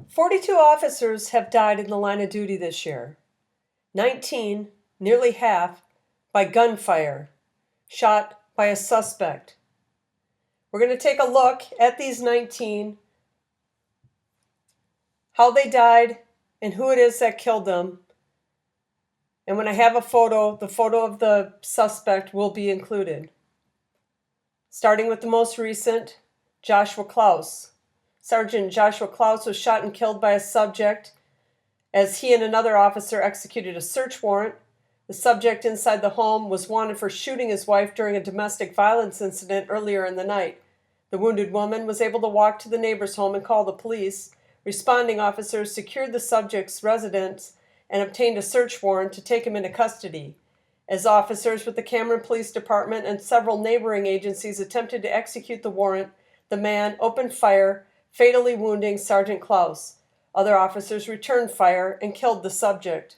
"42 officers have died in the line of duty this year. 19, nearly half, by gunfire, shot by a suspect." We're going to take a look at these 19, how they died, and who it is that killed them. And when I have a photo, the photo of the suspect will be included. Starting with the most recent, Joshua Clouse. Sergeant Joshua Clouse was shot and killed by a subject as he and another officer executed a search warrant. The subject inside the home was wanted for shooting his wife during a domestic violence incident earlier in the night. The wounded woman was able to walk to the neighbor's home and call the police. Responding officers secured the subject's residence and obtained a search warrant to take him into custody. As officers with the Cameron Police Department and several neighboring agencies attempted to execute the warrant, the man opened fire, fatally wounding Sergeant Clouse. Other officers returned fire and killed the subject.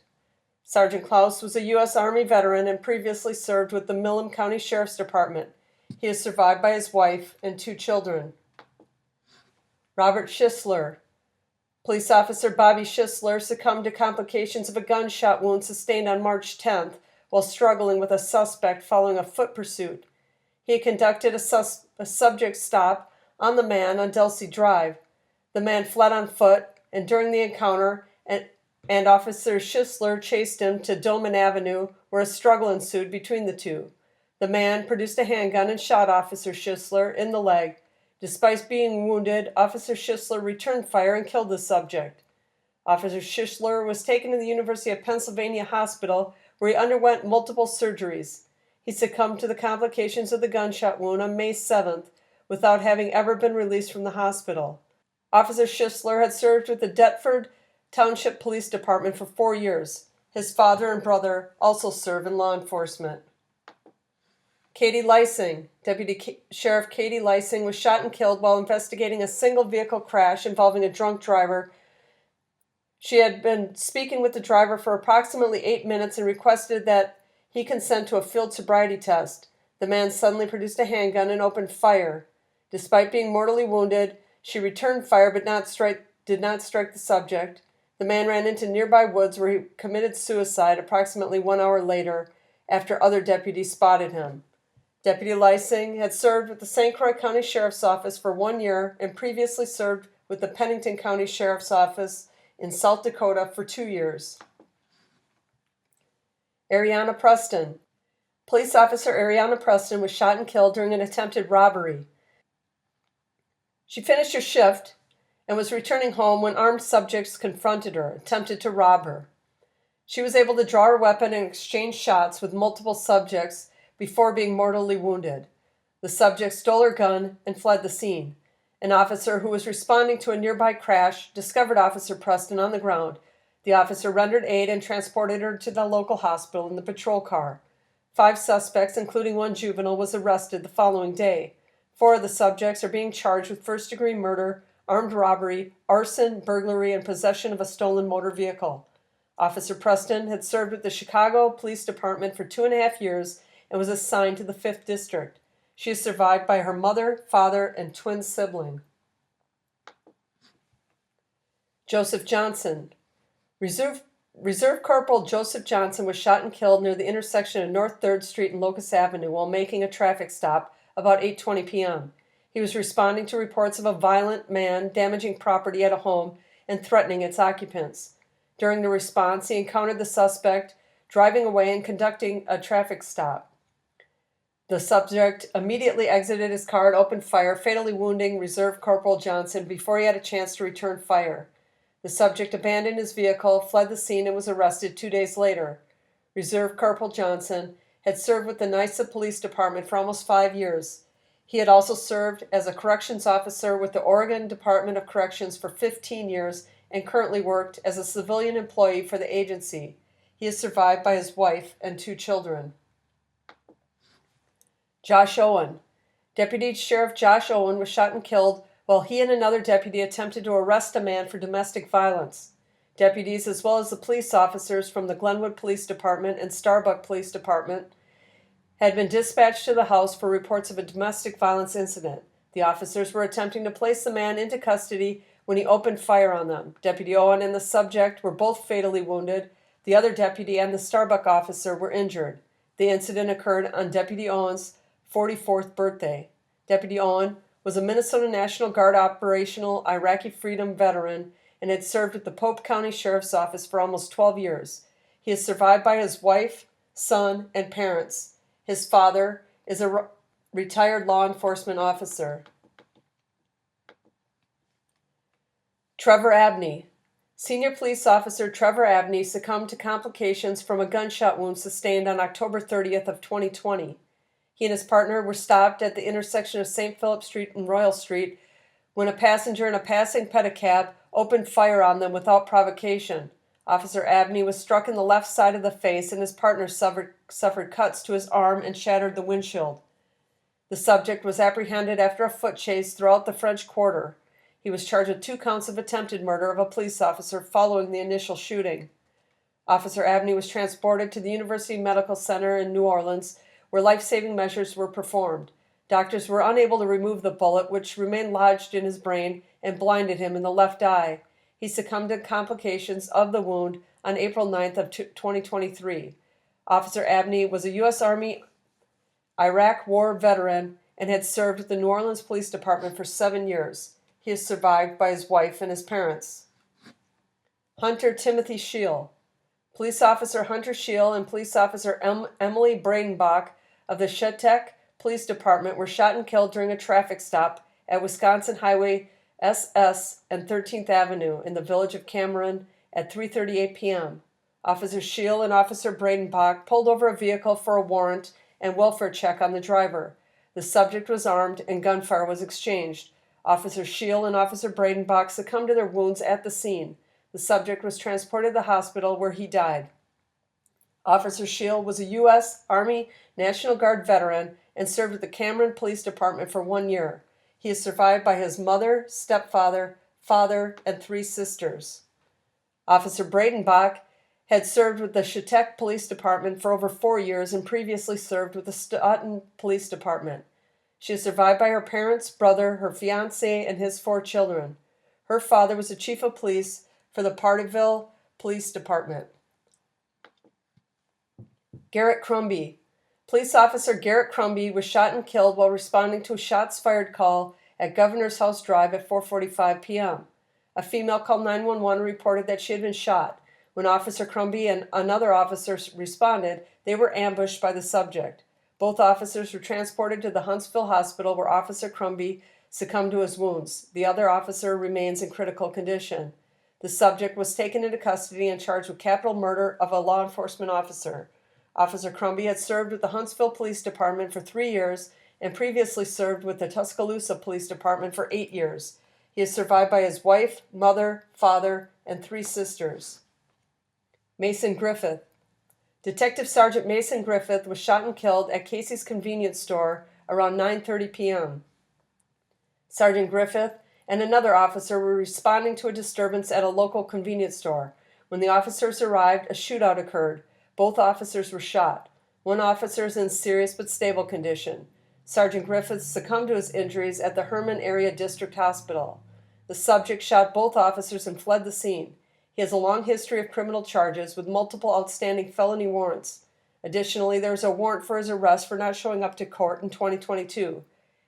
Sergeant Clouse was a U.S. Army veteran and previously served with the Milam County Sheriff's Department. He is survived by his wife and 2 children. Robert Shisler. Police officer Bobby Shisler succumbed to complications of a gunshot wound sustained on March 10th while struggling with a suspect following a foot pursuit. He conducted a subject stop on the man on Delsey Drive. The man fled on foot, and during the encounter, and Officer Shisler chased him to Doman Avenue, where a struggle ensued between the two. The man produced a handgun and shot Officer Shisler in the leg. Despite being wounded, Officer Shisler returned fire and killed the subject. Officer Shisler was taken to the University of Pennsylvania Hospital, where he underwent multiple surgeries. He succumbed to the complications of the gunshot wound on May 7th without having ever been released from the hospital. Officer Shisler had served with the Deptford Township Police Department for 4 years. His father and brother also serve in law enforcement. Kaitie Leising. Deputy Sheriff Kaitie Leising was shot and killed while investigating a single vehicle crash involving a drunk driver. She had been speaking with the driver for approximately 8 minutes and requested that he consent to a field sobriety test. The man suddenly produced a handgun and opened fire. Despite being mortally wounded, she returned fire but did not strike the subject. The man ran into nearby woods where he committed suicide approximately 1 hour later after other deputies spotted him. Deputy Leising had served with the St. Croix County Sheriff's Office for 1 year and previously served with the Pennington County Sheriff's Office in South Dakota for 2 years. Aréanah Preston. Police officer Aréanah Preston was shot and killed during an attempted robbery. She finished her shift and was returning home when armed subjects confronted her, attempted to rob her. She was able to draw her weapon and exchange shots with multiple subjects before being mortally wounded. The subject stole her gun and fled the scene. An officer who was responding to a nearby crash discovered Officer Preston on the ground. The officer rendered aid and transported her to the local hospital in the patrol car. 5 suspects, including 1 juvenile, was arrested the following day. 4 of the subjects are being charged with first-degree murder, armed robbery, arson, burglary, and possession of a stolen motor vehicle. Officer Preston had served with the Chicago Police Department for 2.5 years and was assigned to the 5th District. She is survived by her mother, father, and twin sibling. Joseph Johnson. Reserve Corporal Joseph Johnson was shot and killed near the intersection of North 3rd Street and Locust Avenue while making a traffic stop about 8:20 p.m. He was responding to reports of a violent man damaging property at a home and threatening its occupants. During the response, he encountered the suspect driving away and conducting a traffic stop. The subject immediately exited his car and opened fire, fatally wounding Reserve Corporal Johnson before he had a chance to return fire. The subject abandoned his vehicle, fled the scene, and was arrested 2 days later. Reserve Corporal Johnson had served with the NYSA Police Department for almost 5 years. He had also served as a corrections officer with the Oregon Department of Corrections for 15 years and currently worked as a civilian employee for the agency. He is survived by his wife and 2 children. Josh Owen. Deputy Sheriff Josh Owen was shot and killed while he and another deputy attempted to arrest a man for domestic violence. Deputies, as well as the police officers from the Glenwood Police Department and Starbuck Police Department, had been dispatched to the house for reports of a domestic violence incident. The officers were attempting to place the man into custody when he opened fire on them. Deputy Owen and the subject were both fatally wounded. The other deputy and the Starbuck officer were injured. The incident occurred on Deputy Owen's 44th birthday. Deputy Owen was a Minnesota National Guard operational Iraqi freedom veteran and had served at the Pope County Sheriff's Office for almost 12 years. He is survived by his wife, son, and parents. His father is a retired law enforcement officer. Trevor Abney. Senior police officer Trevor Abney succumbed to complications from a gunshot wound sustained on October 30th of 2020. He and his partner were stopped at the intersection of St. Philip Street and Royal Street when a passenger in a passing pedicab opened fire on them without provocation. Officer Abney was struck in the left side of the face and his partner suffered cuts to his arm and shattered the windshield. The subject was apprehended after a foot chase throughout the French Quarter. He was charged with 2 counts of attempted murder of a police officer following the initial shooting. Officer Abney was transported to the University Medical Center in New Orleans, where life-saving measures were performed. Doctors were unable to remove the bullet, which remained lodged in his brain and blinded him in the left eye. He succumbed to complications of the wound on April 9th of 2023. Officer Abney was a U.S. Army Iraq War veteran and had served with the New Orleans Police Department for 7 years. He is survived by his wife and his parents. Hunter Timothy Scheel. Police officer Hunter Scheel and police officer Emily Bradenbach of the Chetek Police Department were shot and killed during a traffic stop at Wisconsin Highway SS and 13th Avenue in the village of Cameron at 3:38 p.m. Officer Scheel and Officer Bradenbach pulled over a vehicle for a warrant and welfare check on the driver. The subject was armed and gunfire was exchanged. Officer Scheel and Officer Bradenbach succumbed to their wounds at the scene. The subject was transported to the hospital where he died. Officer Scheel was a U.S. Army National Guard veteran and served with the Cameron Police Department for 1 year. He is survived by his mother, stepfather, father, and 3 sisters. Officer Bradenbach had served with the Chetek Police Department for over 4 years and previously served with the Stoughton Police Department. She is survived by her parents, brother, her fiancé, and his 4 children. Her father was the chief of police for the Partiville Police Department. Garrett Crumby. Police officer Garrett Crumby was shot and killed while responding to a shots fired call at Governor's House Drive at 4:45 p.m. A female called 911 reported that she had been shot. When Officer Crumby and another officer responded, they were ambushed by the subject. Both officers were transported to the Huntsville Hospital where Officer Crumby succumbed to his wounds. The other officer remains in critical condition. The subject was taken into custody and charged with capital murder of a law enforcement officer. Officer Crumby had served with the Huntsville Police Department for 3 years and previously served with the Tuscaloosa Police Department for 8 years. He is survived by his wife, mother, father, and 3 sisters. Mason Griffith. Detective Sergeant Mason Griffith was shot and killed at Casey's convenience store around 9:30 p.m. Sergeant Griffith and another officer were responding to a disturbance at a local convenience store. When the officers arrived, a shootout occurred. Both officers were shot. One officer is in serious but stable condition. Sergeant Griffith succumbed to his injuries at the Herman Area District Hospital. The subject shot both officers and fled the scene. He has a long history of criminal charges with multiple outstanding felony warrants. Additionally, there is a warrant for his arrest for not showing up to court in 2022.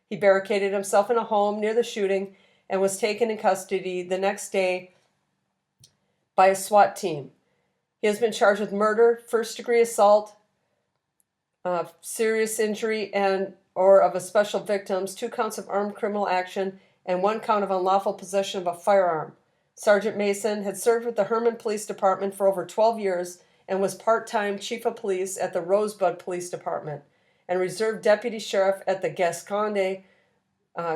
He barricaded himself in a home near the shooting and was taken in custody the next day by a SWAT team. He has been charged with murder, first-degree assault, serious injury or of a special victims, 2 counts of armed criminal action, and 1 count of unlawful possession of a firearm. Sergeant Mason had served with the Herman Police Department for over 12 years and was part-time chief of police at the Rosebud Police Department and reserve deputy sheriff at the Gasconde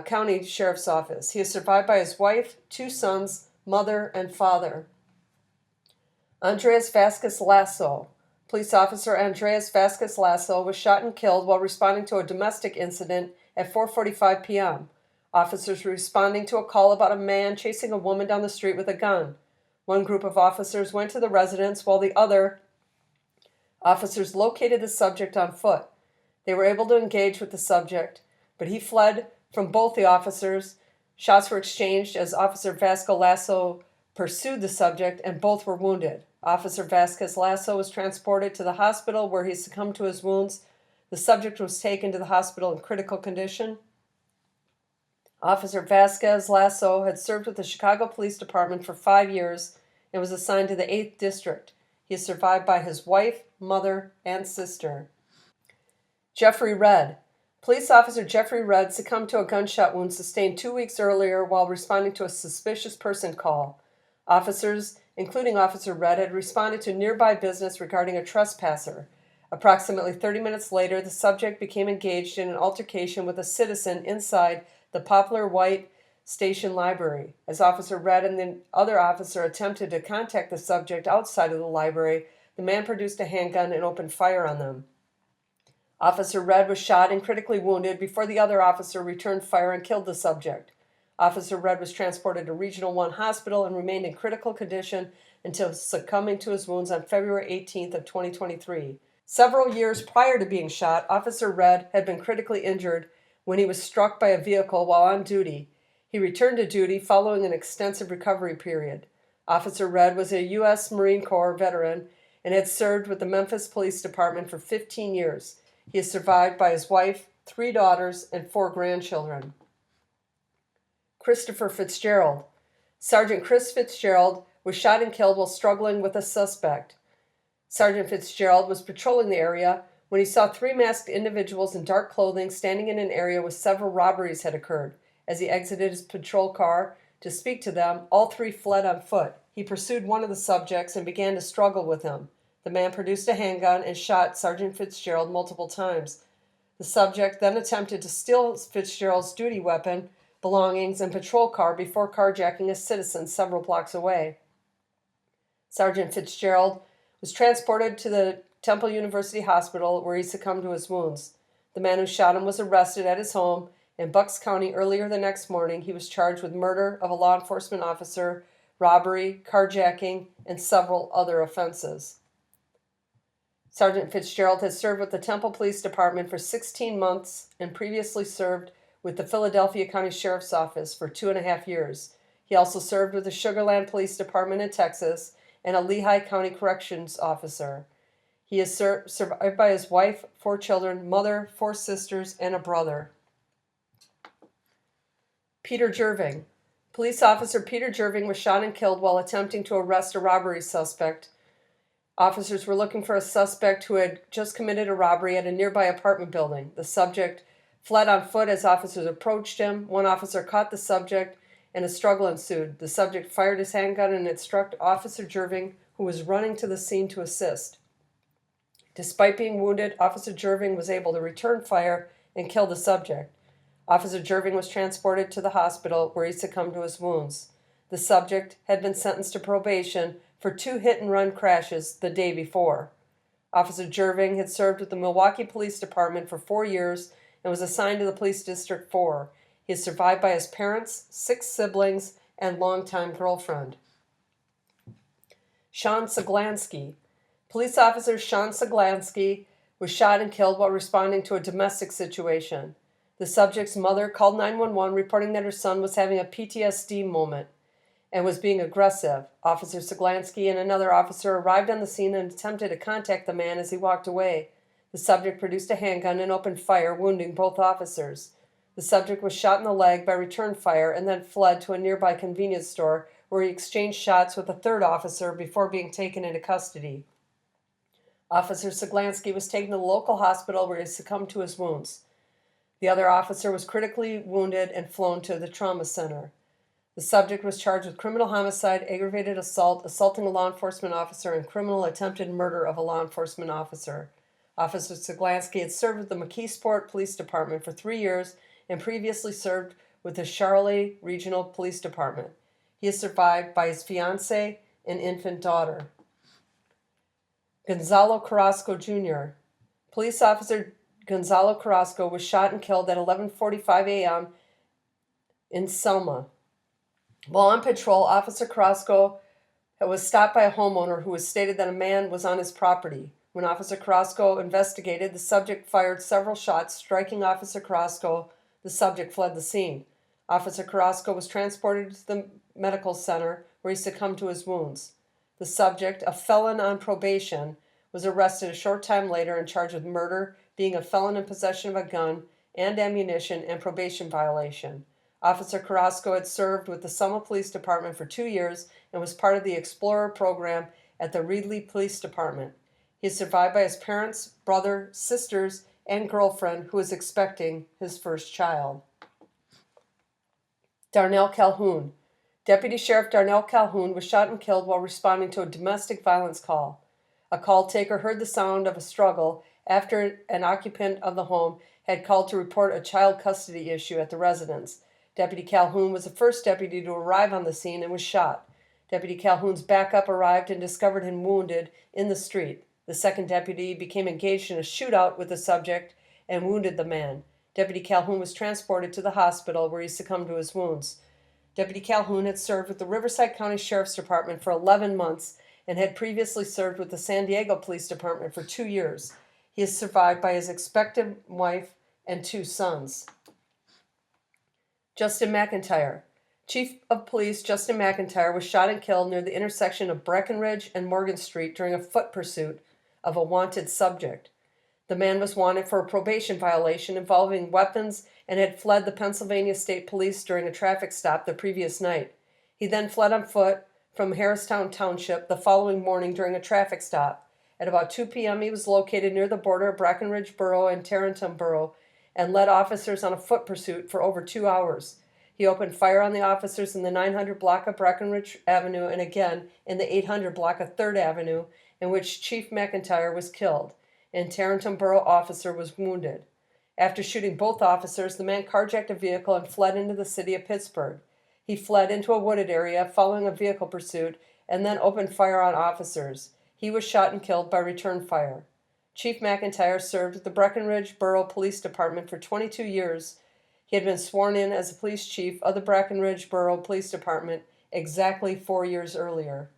County Sheriff's Office. He is survived by his wife, 2 sons, mother, and father. Andreas Vasquez-Lasso. Police officer Andreas Vasquez-Lasso was shot and killed while responding to a domestic incident at 4:45 p.m. Officers were responding to a call about a man chasing a woman down the street with a gun. One group of officers went to the residence while the other officers located the subject on foot. They were able to engage with the subject, but he fled from both the officers. Shots were exchanged as Officer Vasquez-Lasso pursued the subject, and both were wounded. Officer Vasquez-Lasso was transported to the hospital where he succumbed to his wounds. The subject was taken to the hospital in critical condition. Officer Vasquez-Lasso had served with the Chicago Police Department for 5 years and was assigned to the 8th District. He is survived by his wife, mother, and sister. Geoffrey Red. Police officer Geoffrey Red succumbed to a gunshot wound sustained 2 weeks earlier while responding to a suspicious person call. Officers, including Officer Red, had responded to nearby business regarding a trespasser. Approximately 30 minutes later, the subject became engaged in an altercation with a citizen inside the Poplar White Station Library. As Officer Red and the other officer attempted to contact the subject outside of the library, the man produced a handgun and opened fire on them. Officer Red was shot and critically wounded before the other officer returned fire and killed the subject. Officer Red was transported to Regional 1 Hospital and remained in critical condition until succumbing to his wounds on February 18th of 2023. Several years prior to being shot, Officer Red had been critically injured when he was struck by a vehicle while on duty. He returned to duty following an extensive recovery period. Officer Red was a U.S. Marine Corps veteran and had served with the Memphis Police Department for 15 years. He is survived by his wife, 3 daughters, and 4 grandchildren. Christopher Fitzgerald. Sergeant Chris Fitzgerald was shot and killed while struggling with a suspect. Sergeant Fitzgerald was patrolling the area when he saw 3 masked individuals in dark clothing standing in an area where several robberies had occurred. As he exited his patrol car to speak to them, all 3 fled on foot. He pursued one of the subjects and began to struggle with him. The man produced a handgun and shot Sergeant Fitzgerald multiple times. The subject then attempted to steal Fitzgerald's duty weapon, belongings, and patrol car before carjacking a citizen several blocks away. Sergeant Fitzgerald was transported to the Temple University Hospital where he succumbed to his wounds. The man who shot him was arrested at his home in Bucks County earlier the next morning. He was charged with murder of a law enforcement officer, robbery, carjacking, and several other offenses. Sergeant Fitzgerald has served with the Temple Police Department for 16 months and previously served with the Philadelphia County Sheriff's Office for 2.5 years. He also served with the Sugar Land Police Department in Texas and a Lehigh County Corrections Officer. He is survived by his wife, 4 children, mother, 4 sisters, and a brother. Peter Jerving. Police officer Peter Jerving was shot and killed while attempting to arrest a robbery suspect. Officers were looking for a suspect who had just committed a robbery at a nearby apartment building. The subject fled on foot as officers approached him. One officer caught the subject and a struggle ensued. The subject fired his handgun and it struck Officer Jerving, who was running to the scene to assist. Despite being wounded, Officer Jerving was able to return fire and kill the subject. Officer Jerving was transported to the hospital where he succumbed to his wounds. The subject had been sentenced to probation for 2 hit-and-run crashes the day before. Officer Jerving had served with the Milwaukee Police Department for 4 years and was assigned to the Police District 4. He is survived by his parents, 6 siblings, and longtime girlfriend. Sean Saglansky. Police officer Sean Saglansky was shot and killed while responding to a domestic situation. The subject's mother called 911 reporting that her son was having a PTSD moment and was being aggressive. Officer Saglansky and another officer arrived on the scene and attempted to contact the man as he walked away. The subject produced a handgun and opened fire, wounding both officers. The subject was shot in the leg by return fire and then fled to a nearby convenience store where he exchanged shots with a 3rd officer before being taken into custody. Officer Saglansky was taken to the local hospital where he succumbed to his wounds. The other officer was critically wounded and flown to the trauma center. The subject was charged with criminal homicide, aggravated assault, assaulting a law enforcement officer, and criminal attempted murder of a law enforcement officer. Officer Saglansky had served with the McKeesport Police Department for 3 years and previously served with the Charolais Regional Police Department. He is survived by his fiancée and infant daughter. Gonzalo Carrasco Jr. Police officer Gonzalo Carrasco was shot and killed at 11:45 a.m. in Selma. While on patrol, Officer Carrasco was stopped by a homeowner who was stated that a man was on his property. When Officer Carrasco investigated, the subject fired several shots, striking Officer Carrasco. The subject fled the scene. Officer Carrasco was transported to the medical center where he succumbed to his wounds. The subject, a felon on probation, was arrested a short time later and charged with murder, being a felon in possession of a gun and ammunition, and probation violation. Officer Carrasco had served with the Selma Police Department for 2 years and was part of the Explorer program at the Reedley Police Department. He is survived by his parents, brother, sisters, and girlfriend, who is expecting his first child. Donnell Calhoun. Deputy Sheriff Donnell Calhoun was shot and killed while responding to a domestic violence call. A call taker heard the sound of a struggle after an occupant of the home had called to report a child custody issue at the residence. Deputy Calhoun was the first deputy to arrive on the scene and was shot. Deputy Calhoun's backup arrived and discovered him wounded in the street. The second deputy became engaged in a shootout with the subject and wounded the man. Deputy Calhoun was transported to the hospital where he succumbed to his wounds. Deputy Calhoun had served with the Riverside County Sheriff's Department for 11 months and had previously served with the San Diego Police Department for 2 years. He is survived by his expectant wife and 2 sons. Justin McIntyre. Chief of Police Justin McIntyre was shot and killed near the intersection of Breckenridge and Morgan Street during a foot pursuit of a wanted subject. The man was wanted for a probation violation involving weapons and had fled the Pennsylvania State Police during a traffic stop the previous night. He then fled on foot from Harristown Township the following morning during a traffic stop. At about 2 p.m., he was located near the border of Breckenridge Borough and Tarentum Borough and led officers on a foot pursuit for over 2 hours. He opened fire on the officers in the 900 block of Breckenridge Avenue and again in the 800 block of 3rd Avenue, in which Chief McIntyre was killed, and Tarentum Borough officer was wounded. After shooting both officers, the man carjacked a vehicle and fled into the city of Pittsburgh. He fled into a wooded area following a vehicle pursuit and then opened fire on officers. He was shot and killed by return fire. Chief McIntyre served with the Breckenridge Borough Police Department for 22 years. He had been sworn in as the police chief of the Breckenridge Borough Police Department exactly 4 years earlier.